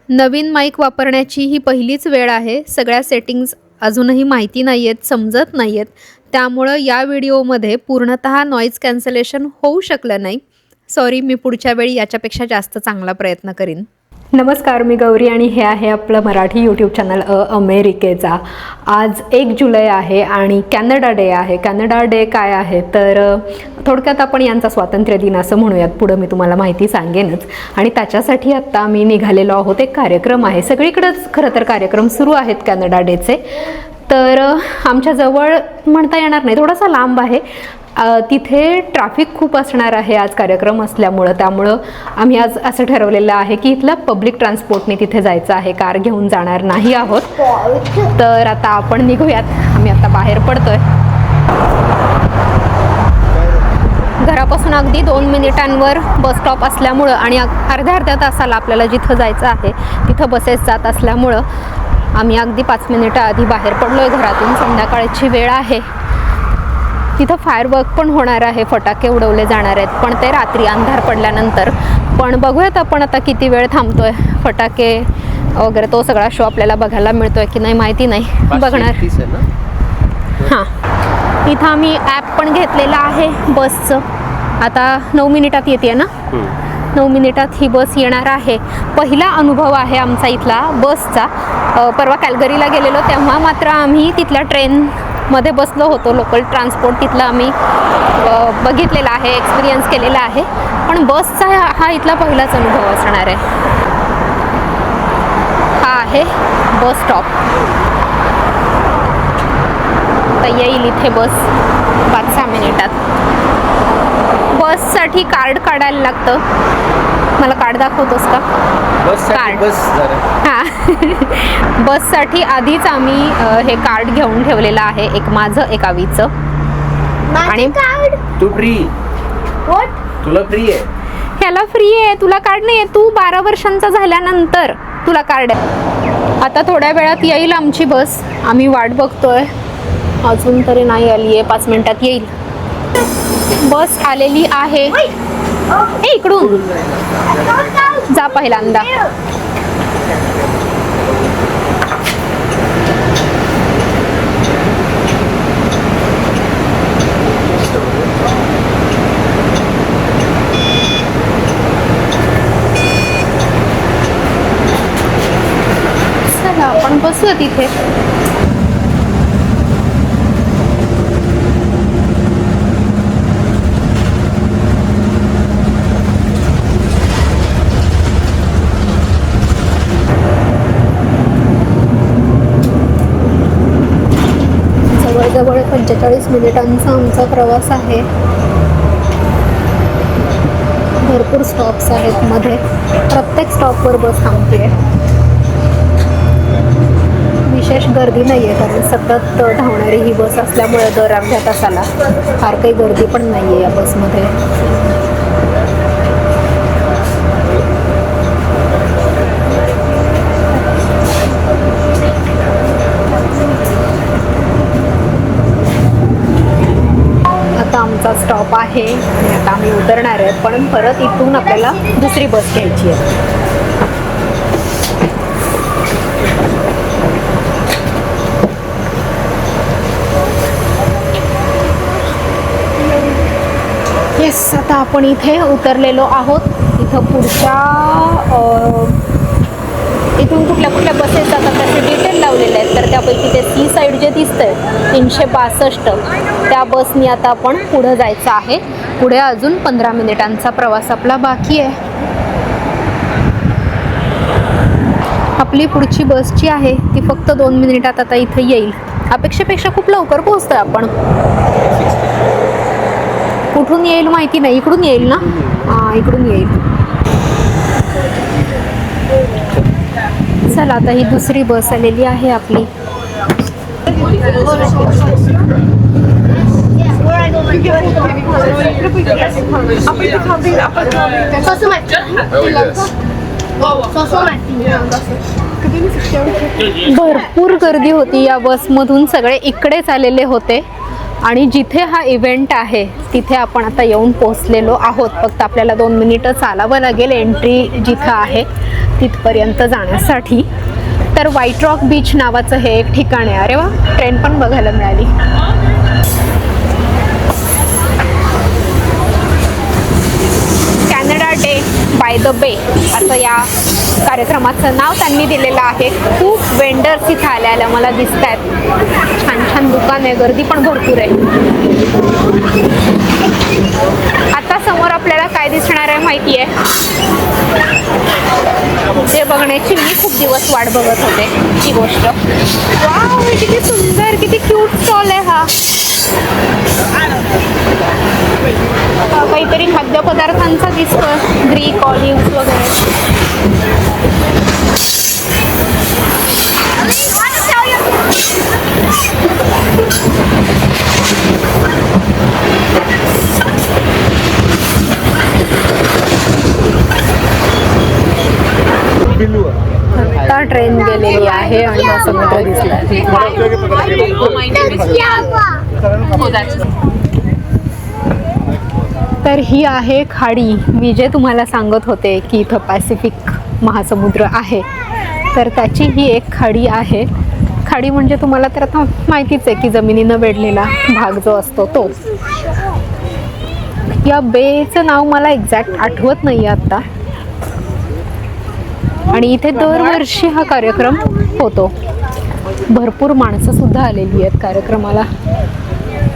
नवीन mic वापरण्याची ही पहिलीच वेळ आहे. सगळ्या सेटिंग्ज अजूनही माहिती नाही आहेत, समजत नाही आहेत. त्यामुळं या व्हिडिओमध्ये पूर्णतः नॉईज कॅन्सलेशन होऊ शकलं नाही. सॉरी, मी पुढच्या वेळी याच्यापेक्षा जास्त चांगला प्रयत्न करीन. नमस्कार, मी गौरी आणि हे आहे आपलं मराठी यूट्यूब चॅनल अमेरिकेचा. आज 1 जुलै आहे आणि कॅनडा डे आहे. कॅनडा डे काय आहे तर थोडक्यात आपण यांचा स्वातंत्र्य दिन असं म्हणूयात. पुढं मी तुम्हाला माहिती सांगेनच. आणि त्याच्यासाठी आत्ता आम्ही निघालेलो आहोत. एक कार्यक्रम आहे, सगळीकडेच खरं तर कार्यक्रम सुरू आहेत कॅनडा डेचे. तर आमच्या जवळ म्हणता येणार नाही, थोडासा लांब आहे. तिथे ट्रॅफिक खूप असणार आहे आज कार्यक्रम असल्यामुळं. त्यामुळं आम्ही आज असं ठरवलेलं आहे की इथलं पब्लिक ट्रान्सपोर्टने तिथे जायचं आहे, कार घेऊन जाणार नाही आहोत. तर आता आपण निघूयात. आम्ही आता बाहेर पडतोय. घरापासून अगदी 2 मिनिटांवर बस स्टॉप असल्यामुळं आणि अर्ध्या तासाला आपल्याला जिथं जायचं आहे तिथं बसेस जात असल्यामुळं आम्ही अगदी 5 मिनिटं आधी बाहेर पडलोय घरातून. संध्याकाळची वेळ आहे. तिथं फायरवर्क पण होणार आहे, फटाके उडवले जाणार आहेत, पण ते रात्री अंधार पडल्यानंतर. पण बघूयात आपण आता किती वेळ थांबतोय. फटाके वगैरे तो सगळा शो आपल्याला बघायला मिळतोय की नाही माहिती नाही, बघणार. हां, इथं आम्ही ॲप पण घेतलेलं आहे बसचं. आता 9 मिनिटात येते ना, 9 मिनिटात ही बस येणार आहे. पहिला अनुभव आहे आमचा इथला बसचा. परवा कॅल्गरीला गेलेलो तेव्हा मात्र आम्ही तिथल्या ट्रेनमध्ये बसलो होतो. लोकल ट्रान्सपोर्ट तिथला आम्ही बघितलेला आहे, एक्सपिरियन्स केलेला आहे. पण बसचा हा इथला पहिलाच अनुभव असणार आहे. हा आहे बस स्टॉप. तर येईल इथे बस 5-6 मिनिटात. बससाठी कार्ड काढायला लागतं. मला कार्ड दाखवतोस का? कार्ड. हां, बससाठी आधीच आम्ही हे कार्ड घेऊन ठेवलेलं आहे, एक माझं एक आवीचं. आणि तू फ्री. तुला फ्री आहे. ह्याला फ्री आहे, तुला कार्ड नाही आहे. तू 12 वर्षांचा झाल्यानंतर तुला कार्ड आहे. आता थोड्या वेळात येईल आमची बस. आम्ही वाट बघतोय, अजून तरी नाही आली आहे. 5 मिनिटात येईल. बस आलेली आहे. इकडून जा पहिल्यांदा. चला आपण बसूया तिथे. जवळ 45 मिनिटांचा आमचा प्रवास आहे. भरपूर स्टॉप्स आहेत मध्ये. प्रत्येक स्टॉपवर बस थांबते. विशेष गर्दी नाही आहे कारण सतत धावणारी ही बस असल्यामुळे दर अर्ध्या तासाला फार काही गर्दी पण नाही आहे या बसमध्ये. आमचा स्टॉप आहे आणि आता आम्ही उतरणार आहे. पण परत इथून आपल्याला दुसरी बस घ्यायची आहे. येस, आता आपण इथे उतरलेलो आहोत. इथं पुढच्या इथून कुठल्या कुठल्या बसेस जातात त्याचे डिटेल लावलेले आहेत. तर त्यापैकी ते सी साईड जे दिसतंय 362 त्या बसनी आता आपण पुढं जायचं आहे. पुढे अजून 15 मिनिटांचा प्रवास आपला बाकी आहे. आपली पुढची बस जी आहे ती फक्त 2 मिनिटात आता इथे येईल. अपेक्षेपेक्षा खूप लवकर पोहोचतोय आपण. कुठून येईल माहिती नाही. इकडून येईल ना? हां, इकडून येईल. चला आता ही दुसरी बस आलेली आहे आपली. भरपूर गर्दी होती या बसमधून. सगळे इकडेच आलेले होते आणि जिथे हा इव्हेंट आहे तिथे आपण आता येऊन पोहोचलेलो आहोत. फक्त आपल्याला 2 मिनिटं चालावं लागेल एंट्री जिथं आहे तिथपर्यंत जाण्यासाठी. तर व्हाईट रॉक बीच नावाचं हे एक ठिकाण आहे. अरे वा, ट्रेन पण बघायला मिळाली. कॅनडा डे बाय द बे असं या कार्यक्रमाचं नाव त्यांनी दिलेलं आहे. खूप वेंडर्स इथे आल्या मला दिसत आहेत. छान छान दुकान आहे, गर्दी पण भरपूर आहे. आता समोर आपल्याला काय दिसणार आहे माहिती आहे? ते बघण्याची मी खूप दिवस वाट बघत होते ही गोष्ट. वाव, किती सुंदर, किती क्यूट स्टॉल आहे हा. काहीतरी खाद्यपदार्थांचा दिसतोय, ग्रीक ऑलिव्ह वगैरे. आता ट्रेन गेलेली आहे आणि हा समुद्र दिसला. तर ही आहे खाडी. मी जे तुम्हाला सांगत होते की इथं पॅसिफिक महासमुद्र आहे, तर त्याची ही एक खाडी आहे. खाडी म्हणजे तुम्हाला तर आता माहितीच आहे की जमिनीनं वेढलेला भाग जो असतो तो. या बेचं नाव मला एक्झॅक्ट आठवत नाही आहे आत्ता. आणि इथे दरवर्षी हा कार्यक्रम होतो. भरपूर माणसं सुद्धा आलेली आहेत कार्यक्रमाला.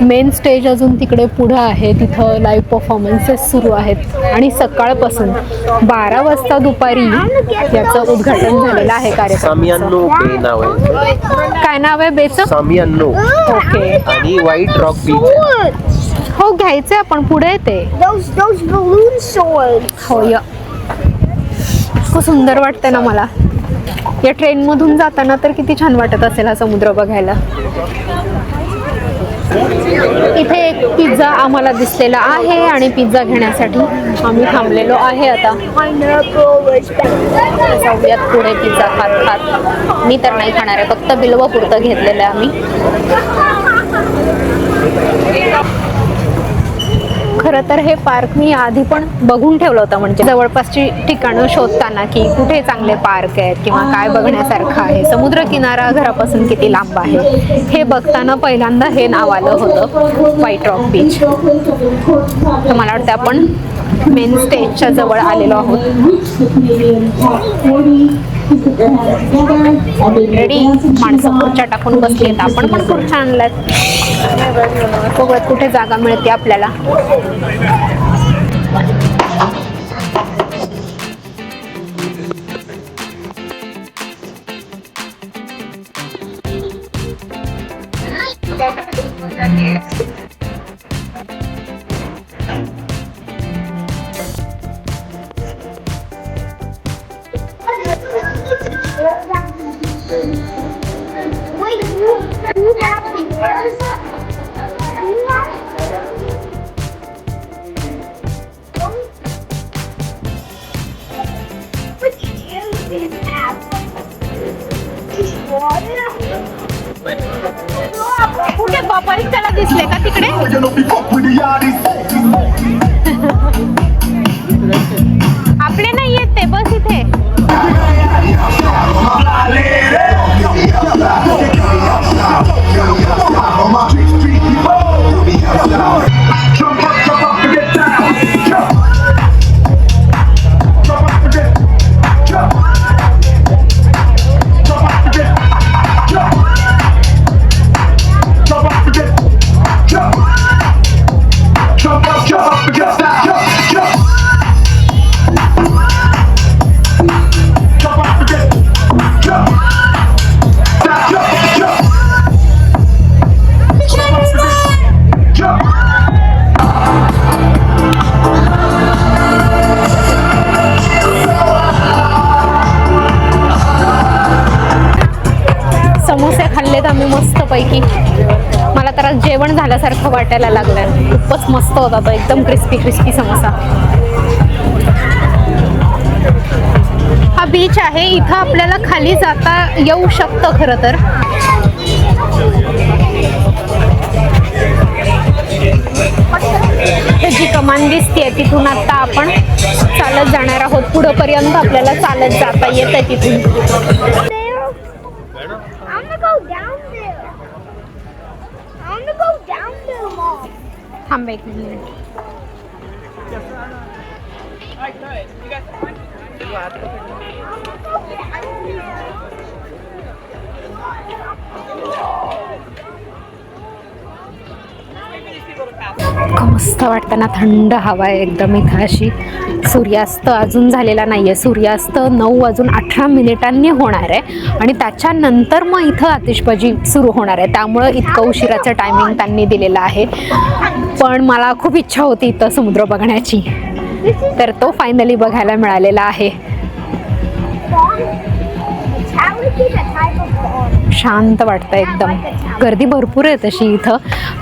मेन स्टेज अजून तिकडे पुढं आहे, तिथं लाईव्ह परफॉर्मन्सेस सुरू आहेत. आणि सकाळपासून 12 वाजता दुपारी याचं उद्घाटन झालेलं आहे सामियानो बे नाव आहे. काय नाव आहे बेचं? सामियानो. ओके. आणि व्हाईट रॉक बीच. हो, घ्यायचंय आपण, पुढे येते. हो या. खूप सुंदर वाटतं ना मला. या ट्रेनमधून जाताना तर किती छान वाटत असेल हा समुद्र बघायला. इथे एक पिझ्झा आम्हाला दिसलेला आहे आणि पिझ्झा घेण्यासाठी आम्ही थांबलेलो आहे. आता जाऊयात पुढे पिझ्झा खात खात. मी तर नाही खाणार आहे, फक्त बिलवा पुरतं घेतलेलं आहे आम्ही. खरं तर हे पार्क मी आधी पण बघून ठेवलं होतं, म्हणजे जवळपासची ठिकाणं शोधताना की कुठे चांगले पार्क आहेत किंवा काय बघण्यासारखं आहे. समुद्र किनारा घरापासून किती लांब आहे हे बघताना पहिल्यांदा हे नाव आलं होतं, व्हाईट रॉक बीच. तर मला वाटतं आपण मेन स्टेजच्या जवळ आलेलो आहोत. रेडी, माणसं खुर्च्या टाकून बसलेत. आपण पण खुर्च्या आणल्यात. बघूयात कुठे जागा मिळते आपल्याला. कुठे बापारी त्याला दिसले का तिकडे? आपले नाही येत ते, बस इथे. समोसे खाल्लेत आम्ही मस्तपैकी. मला तर आज जेवण झाल्यासारखं वाटायला लागलं. खूपच मस्त होता तो, एकदम क्रिस्पी क्रिस्पी समोसा. हा बीच आहे, इथं आपल्याला खाली जाता येऊ शकतं खरं तर. इथं जी कमान दिसते तिथून आता आपण चालत जाणार आहोत. पुढेपर्यंत आपल्याला चालत जाता येतं तिथून. I'm gonna go down there. I'm gonna go down there, Mom. थांब एक मिनिट. मस्त वाटतं ना, थंड हवा आहे एकदम इथं अशी. सूर्यास्त अजून झालेला नाही आहे. सूर्यास्त 9:18 होणार आहे आणि त्याच्यानंतर मग इथं आतिषबाजी सुरू होणार आहे. त्यामुळं इतकं उशिराचं टायमिंग त्यांनी दिलेलं आहे. पण मला खूप इच्छा होती इथं समुद्र बघण्याची, तर तो फायनली बघायला मिळालेला आहे. शांत वाटतं एकदम. गर्दी भरपूर आहे तशी इथं.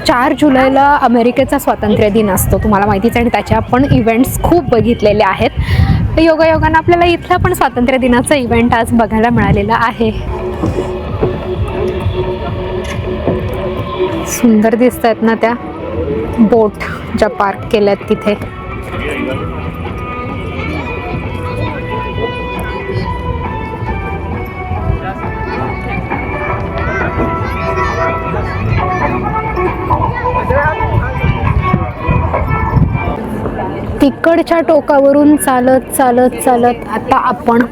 4 जुलैला अमेरिकेचा स्वातंत्र्य दिन असतो, तुम्हाला माहितीच आहे, आणि त्याचे आपण इव्हेंट्स खूप बघितलेले आहेत. योगायोगानं आपल्याला इथला पण स्वातंत्र्य दिनाचा इव्हेंट आज बघायला मिळालेला आहे. सुंदर दिसत आहेत ना त्या बोट ज्या पार्क केल्यात तिथे. तिकडच्या टोकावरून चालत चालत चालत आता आपण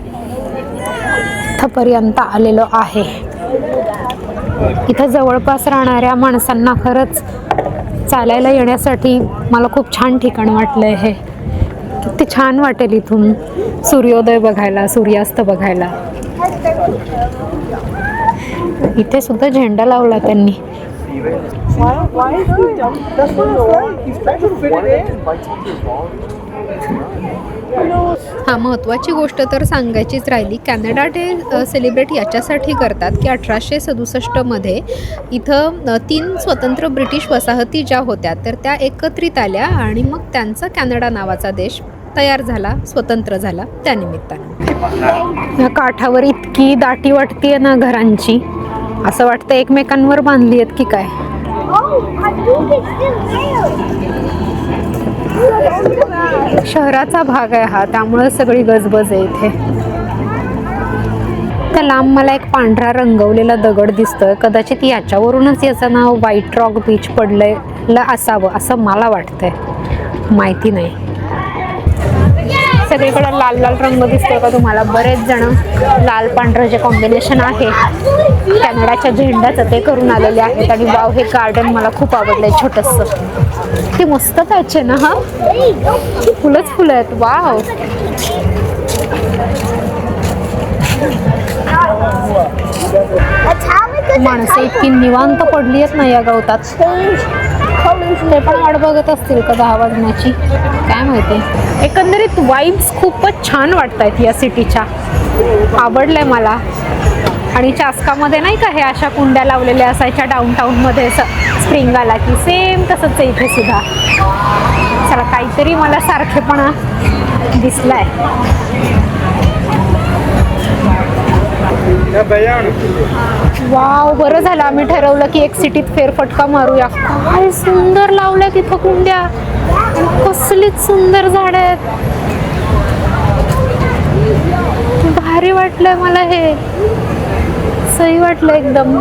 इथपर्यंत आलेलो आहे. इथं जवळपास राहणाऱ्या माणसांना खरंच चालायला येण्यासाठी मला खूप छान ठिकाण वाटलं आहे. किती छान वाटेल इथून सूर्योदय बघायला, सूर्यास्त बघायला. इथे सुद्धा झेंडा लावला त्यांनी. हा, महत्त्वाची गोष्ट तर सांगायचीच राहिली. कॅनडा डे सेलिब्रेट याच्यासाठी करतात की 1867 इथं 3 स्वतंत्र ब्रिटिश वसाहती ज्या होत्या तर त्या एकत्रित आल्या आणि मग त्यांचा कॅनडा नावाचा देश तयार झाला, स्वतंत्र झाला त्यानिमित्तानं. या काठावर इतकी दाटी वाटतीये ना घरांची, असं वाटतं एकमेकांवर बांधली आहेत की काय. शहराचा भाग आहे हा, त्यामुळे सगळी गजबज आहे इथे. त्या लांब मला एक पांढरा रंगवलेला दगड दिसतोय. कदाचित याच्यावरूनच याचं नाव व्हाईट रॉक बीच पडलेलं असावं असं मला वाटतंय, माहिती नाही. सगळीकडे लाल लाल रंग दिसतोय का तुम्हाला. बरेच जण लाल पांढरं जे कॉम्बिनेशन आहे कॅनडाच्या झेंड्याचं ते करून आलेले आहेत. आणि वाव, हे गार्डन मला खूप आवडलंय छोटंसं. ते मस्त त्याचे ना, हा फुलंच फुलं आहेत. वाव, माणसं इतकी निवांत पडली आहेत ना या गवतात. ते पण वाट बघत असतील का 10 वाजण्याची, काय माहिती. एकंदरीत वाईब्स खूपच छान वाटत आहेत या सिटीच्या. आवडलंय मला. आणि चास्कामध्ये नाही का हे अशा कुंड्या लावलेल्या असायच्या डाऊनटाऊनमध्ये स्प्रिंग आला की, सेम तसंच आहे इथे सुद्धा. चला, काहीतरी मला सारखेपणा दिसलाय. वाव, बरं झालं आम्ही ठरवलं की एक सिटीत फेरफटका मारूया. काय सुंदर लावल्या तिथं कुंड्या, कसलीच सुंदर झाडं आहेत. भारी वाटलंय मला, हे सही वाटलं एकदम.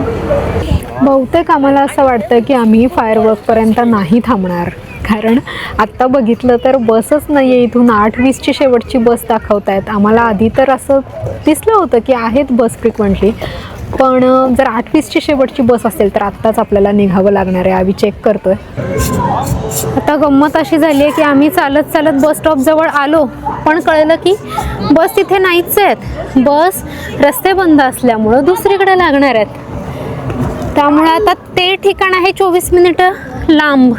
बहुतेक आम्हाला असं वाटतं की आम्ही फायरवर्कपर्यंत नाही थांबणार, कारण आत्ता बघितलं तर बसच नाही आहे इथून. 8:20ची शेवटची बस दाखवत आहेत. आम्हाला आधी तर असं दिसलं होतं की आहेत बस फ्रिक्वेंटली, पण जर 8:20ची शेवटची बस असेल तर आत्ताच आपल्याला निघावं लागणार आहे. आम्ही चेक करतोय. आता गंमत अशी झाली आहे की आम्ही चालत चालत बस स्टॉपजवळ आलो, पण कळलं की बस तिथे नाहीच आहेत. बस रस्ते बंद असल्यामुळं दुसरीकडे लागणार आहेत. त्यामुळे आता ते ठिकाण आहे 24 मिनिटं लांब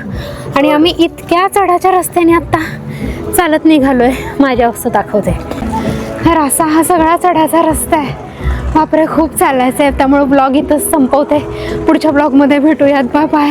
आणि आम्ही इतक्या चढाच्या रस्त्याने आत्ता चालत निघालोय. माझ्या अवस्था दाखवते. तर असा हा सगळा चढाचा रस्ता आहे. बापरे, खूप चालायचं आहे. त्यामुळे ब्लॉग इथंच संपवते. पुढच्या ब्लॉगमध्ये भेटूयात. Bye bye.